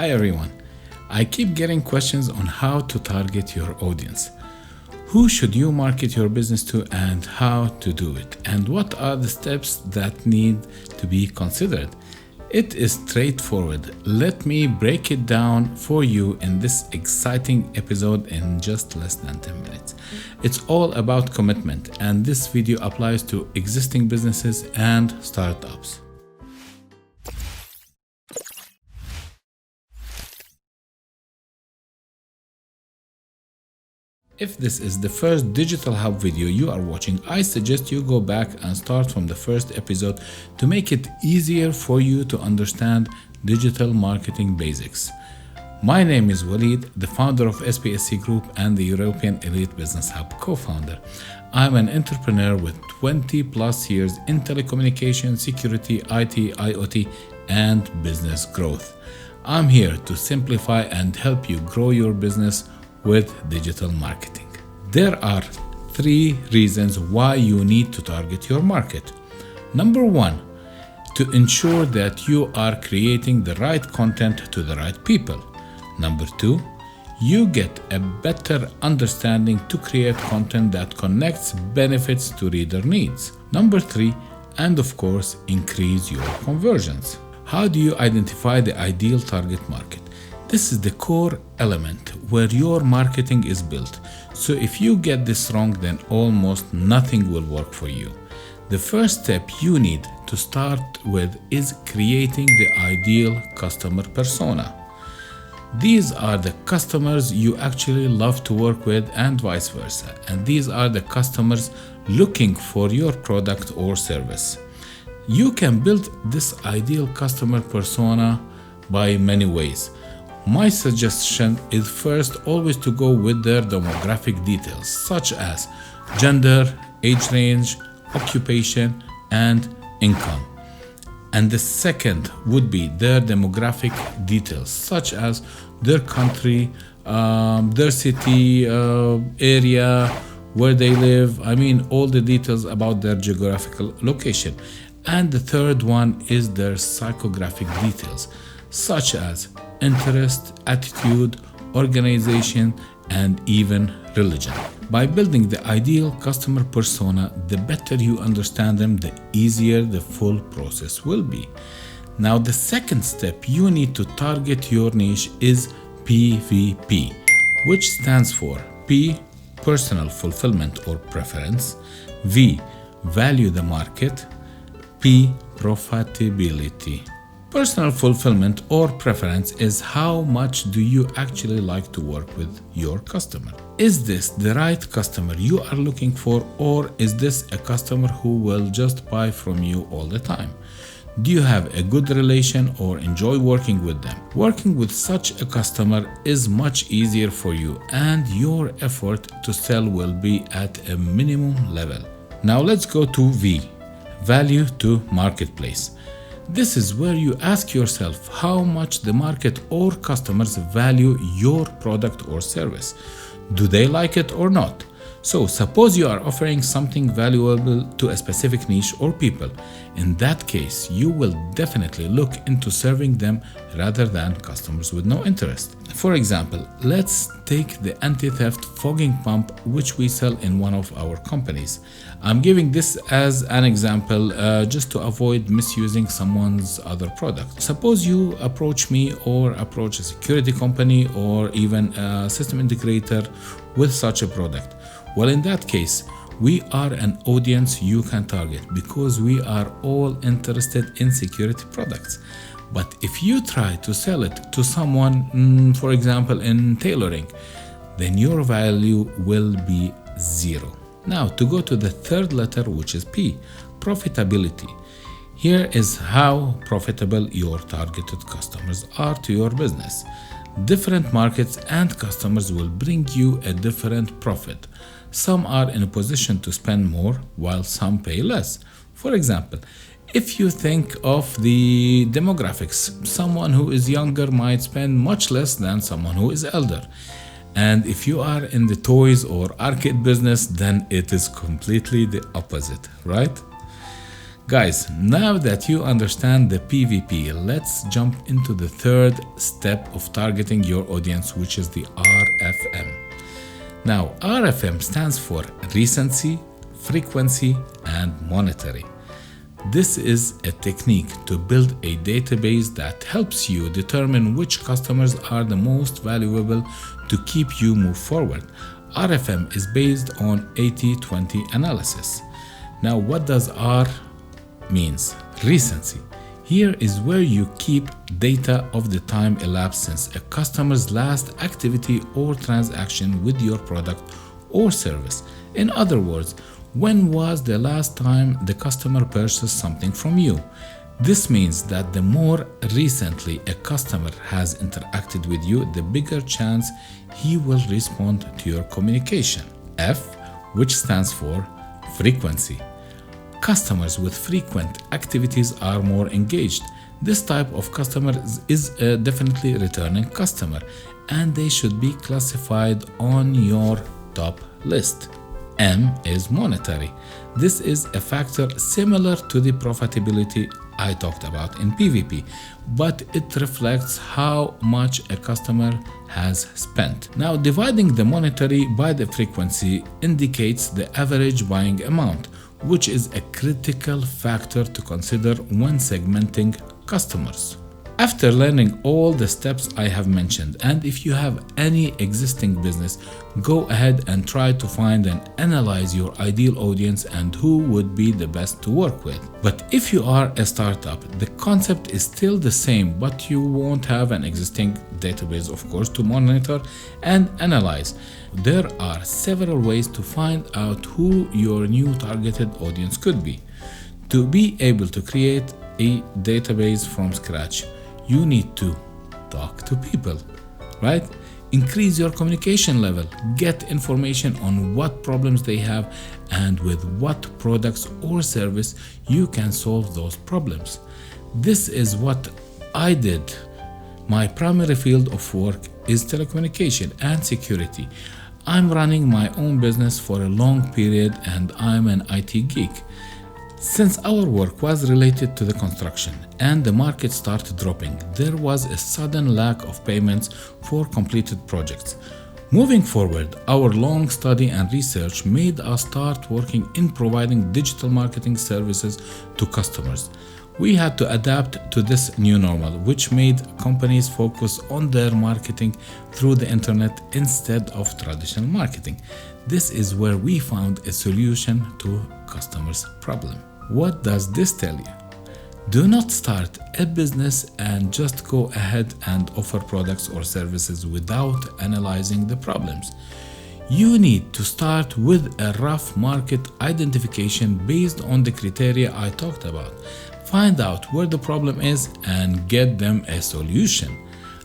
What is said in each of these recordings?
Hi everyone. I keep getting questions on how to target your audience. Who should you market your business to and how to do it? And what are the steps that need to be considered? It is straightforward. Let me break it down for you in this exciting episode in just less than 10 minutes. It's all about commitment, and this video applies to existing businesses and startups. If this is the first Digital Hub video you are watching, I suggest you go back and start from the first episode to make it easier for you to understand digital marketing basics. My name is Walid, the founder of SPSC Group and the European Elite Business Hub co-founder. I'm an entrepreneur with 20 plus years in telecommunication, security, IT, IoT, and business growth. I'm here to simplify and help you grow your business with digital marketing. There are 3 reasons why you need to target your market. Number 1, to ensure that you are creating the right content to the right people. Number 2, you get a better understanding to create content that connects benefits to reader needs. Number 3, and of course, increase your conversions. How do you identify the ideal target market? This is the core element where your marketing is built. So if you get this wrong, then almost nothing will work for you. The first step you need to start with is creating the ideal customer persona. These are the customers you actually love to work with and vice versa. And these are the customers looking for your product or service. You can build this ideal customer persona by many ways. My suggestion is first always to go with their demographic details, such as gender, age range, occupation, and income. And the second would be their demographic details, such as their country, their city, area, where they live. All the details about their geographical location. And the third one is their psychographic details, such as interest, attitude, organization, and even religion. By building the ideal customer persona, the better you understand them, the easier the full process will be. Now, the second step you need to target your niche is PVP, which stands for P, personal fulfillment or preference, V, value the market, P, profitability. Personal fulfillment or preference is how much do you actually like to work with your customer. Is this the right customer you are looking for, or is this a customer who will just buy from you all the time? Do you have a good relation or enjoy working with them? Working with such a customer is much easier for you, and your effort to sell will be at a minimum level. Now let's go to V, value to marketplace. This is where you ask yourself how much the market or customers value your product or service. Do they like it or not? So suppose you are offering something valuable to a specific niche or people. In that case, you will definitely look into serving them rather than customers with no interest. For example, let's take the anti-theft fogging pump which we sell in one of our companies. I'm giving this as an example just to avoid misusing someone's other product. Suppose you approach me or approach a security company or even a system integrator with such a product. Well, in that case, we are an audience you can target because we are all interested in security products. But if you try to sell it to someone, for example, in tailoring, then your value will be 0. Now, to go to the third letter, which is P, profitability. Here is how profitable your targeted customers are to your business. Different markets and customers will bring you a different profit. Some are in a position to spend more while some pay less. For example, if you think of the demographics, someone who is younger might spend much less than someone who is elder. And if you are in the toys or arcade business, then it is completely the opposite, right? Guys, now that you understand the PVP, let's jump into the third step of targeting your audience, which is the RFM. Now, RFM stands for recency, frequency, and monetary. This is a technique to build a database that helps you determine which customers are the most valuable to keep you move forward. RFM is based on 80-20 analysis. Now, what does R means? Recency. Here is where you keep data of the time elapsed since a customer's last activity or transaction with your product or service. In other words, when was the last time the customer purchased something from you? This means that the more recently a customer has interacted with you, the bigger chance he will respond to your communication. F, which stands for frequency. Customers with frequent activities are more engaged. This type of customer is definitely a returning customer, and they should be classified on your top list. M is monetary. This is a factor similar to the profitability I talked about in PVP, but it reflects how much a customer has spent. Now, dividing the monetary by the frequency indicates the average buying amount, which is a critical factor to consider when segmenting customers. After learning all the steps I have mentioned, and if you have any existing business, go ahead and try to find and analyze your ideal audience and who would be the best to work with. But if you are a startup, the concept is still the same, but you won't have an existing database, of course, to monitor and analyze. There are several ways to find out who your new targeted audience could be. To be able to create a database from scratch, you need to talk to people, right? Increase your communication level, get information on what problems they have and with what products or service you can solve those problems. This is what I did. My primary field of work is telecommunication and security. I'm running my own business for a long period and I'm an IT geek. Since our work was related to the construction and the market started dropping, there was a sudden lack of payments for completed projects. Moving forward, our long study and research made us start working in providing digital marketing services to customers. We had to adapt to this new normal, which made companies focus on their marketing through the internet instead of traditional marketing. This is where we found a solution to customers' problem. What does this tell you? Do not start a business and just go ahead and offer products or services without analyzing the problems. You need to start with a rough market identification based on the criteria I talked about. Find out where the problem is and get them a solution.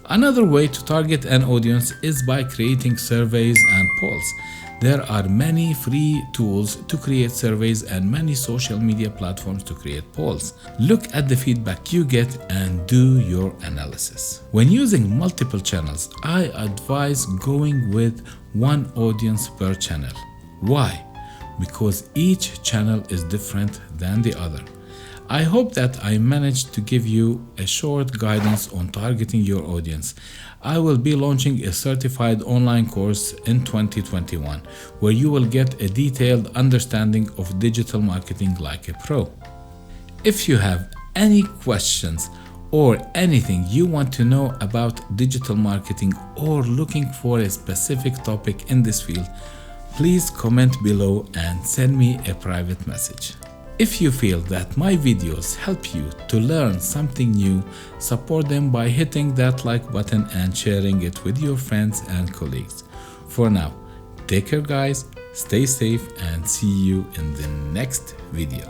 Another way to target an audience is by creating surveys and polls. There are many free tools to create surveys and many social media platforms to create polls. Look at the feedback you get and do your analysis. When using multiple channels, I advise going with one audience per channel. Why? Because each channel is different than the other. I hope that I managed to give you a short guidance on targeting your audience. I will be launching a certified online course in 2021 where you will get a detailed understanding of digital marketing like a pro. If you have any questions or anything you want to know about digital marketing or looking for a specific topic in this field, please comment below and send me a private message. If you feel that my videos help you to learn something new, support them by hitting that like button and sharing it with your friends and colleagues. For now, take care guys, stay safe and see you in the next video.